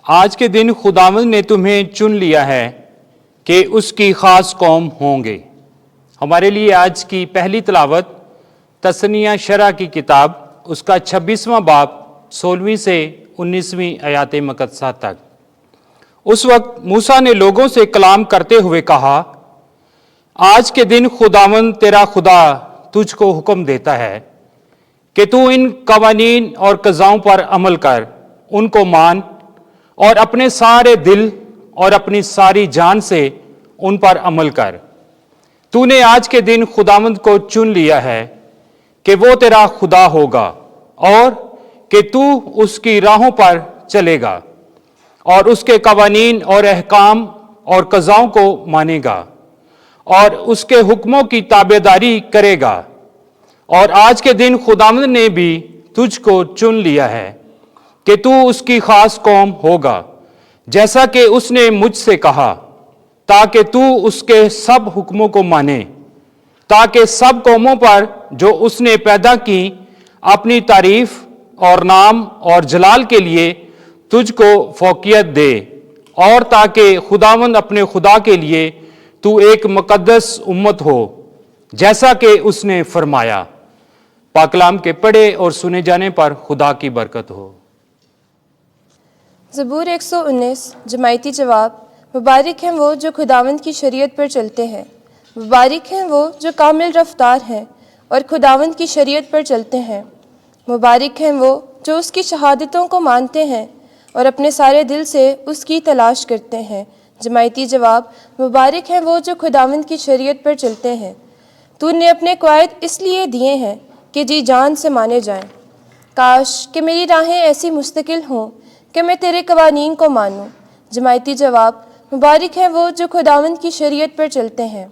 آج کے دن خداوند نے تمہیں چن لیا ہے کہ اس کی خاص قوم ہوں گے۔ ہمارے لیے آج کی پہلی تلاوت تثنیہ شرح کی کتاب اس کا 26واں باب 16ویں سے 19ویں آیات مقدسہ تک۔ اس وقت موسیٰ نے لوگوں سے کلام کرتے ہوئے کہا، آج کے دن خداوند تیرا خدا تجھ کو حکم دیتا ہے کہ تو ان قوانین اور قضاؤں پر عمل کر، ان کو مان اور اپنے سارے دل اور اپنی ساری جان سے ان پر عمل کر۔ تو نے آج کے دن خداوند کو چن لیا ہے کہ وہ تیرا خدا ہوگا اور کہ تو اس کی راہوں پر چلے گا اور اس کے قوانین اور احکام اور قضاؤں کو مانے گا اور اس کے حکموں کی تابعداری کرے گا۔ اور آج کے دن خداوند نے بھی تجھ کو چن لیا ہے کہ تو اس کی خاص قوم ہوگا، جیسا کہ اس نے مجھ سے کہا، تاکہ تو اس کے سب حکموں کو مانے، تاکہ سب قوموں پر جو اس نے پیدا کی اپنی تعریف اور نام اور جلال کے لیے تجھ کو فوقیت دے، اور تاکہ خداوند اپنے خدا کے لیے تو ایک مقدس امت ہو، جیسا کہ اس نے فرمایا۔ پاک کلام کے پڑھے اور سنے جانے پر خدا کی برکت ہو۔ زبور 119 جماعتی جواب۔ مبارک ہیں وہ جو خداوند کی شریعت پر چلتے ہیں، مبارک ہیں وہ جو کامل رفتار ہیں اور خداوند کی شریعت پر چلتے ہیں، مبارک ہیں وہ جو اس کی شہادتوں کو مانتے ہیں اور اپنے سارے دل سے اس کی تلاش کرتے ہیں۔ جماعتی جواب۔ مبارک ہیں وہ جو خداوند کی شریعت پر چلتے ہیں، تو نے اپنے قواعد اس لیے دیے ہیں کہ جی جان سے مانے جائیں۔ کاش کہ میری راہیں ایسی مستقل ہوں کہ میں تیرے قوانین کو مانوں۔ جماعتی جواب۔ مبارک ہیں وہ جو خداوند کی شریعت پر چلتے ہیں،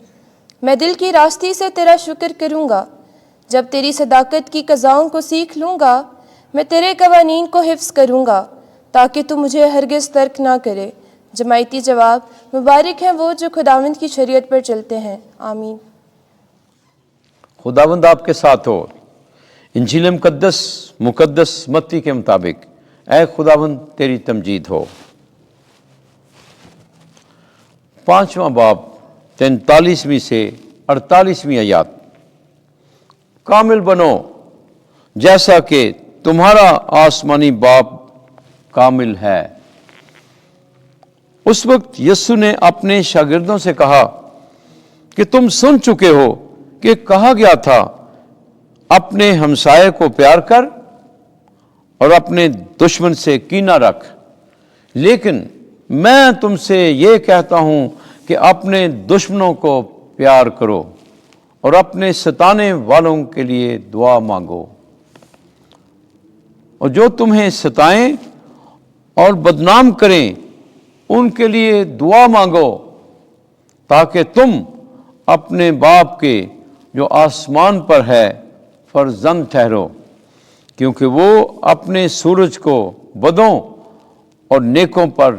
میں دل کی راستی سے تیرا شکر کروں گا۔ جب تیری صداقت کی قضاؤں کو سیکھ لوں گا، میں تیرے قوانین کو حفظ کروں گا، تاکہ تو مجھے ہرگز ترک نہ کرے۔ جماعتی جواب۔ مبارک ہیں وہ جو خداوند کی شریعت پر چلتے ہیں۔ آمین۔ خداوند آپ کے ساتھ ہو۔ انجیل مقدس متی کے مطابق اے خداوند تیری تمجید ہو۔ 5واں باب 43ویں سے 48ویں آیات۔ کامل بنو جیسا کہ تمہارا آسمانی باپ کامل ہے۔ اس وقت یسوع نے اپنے شاگردوں سے کہا کہ تم سن چکے ہو کہ کہا گیا تھا، اپنے ہمسائے کو پیار کر اور اپنے دشمن سے کینہ رکھ۔ لیکن میں تم سے یہ کہتا ہوں کہ اپنے دشمنوں کو پیار کرو اور اپنے ستانے والوں کے لیے دعا مانگو، اور جو تمہیں ستائیں اور بدنام کریں ان کے لیے دعا مانگو، تاکہ تم اپنے باپ کے جو آسمان پر ہے فرزند ٹھہرو، کیونکہ وہ اپنے سورج کو بدوں اور نیکوں پر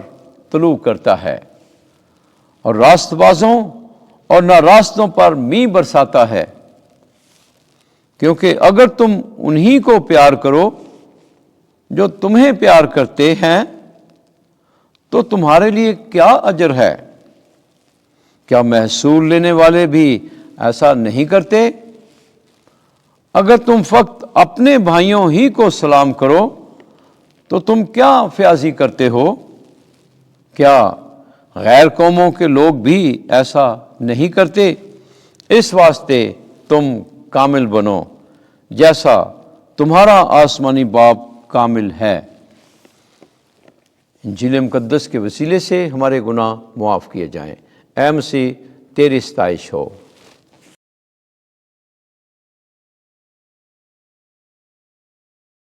طلوع کرتا ہے اور راست بازوں اور ناراستوں پر می برساتا ہے۔ کیونکہ اگر تم انہی کو پیار کرو جو تمہیں پیار کرتے ہیں تو تمہارے لیے کیا اجر ہے؟ کیا محصول لینے والے بھی ایسا نہیں کرتے؟ اگر تم فقط اپنے بھائیوں ہی کو سلام کرو تو تم کیا فیاضی کرتے ہو؟ کیا غیر قوموں کے لوگ بھی ایسا نہیں کرتے؟ اس واسطے تم کامل بنو جیسا تمہارا آسمانی باپ کامل ہے۔ انجیل مقدس کے وسیلے سے ہمارے گناہ معاف کیے جائیں۔ اے مسیح تیری ستائش ہو۔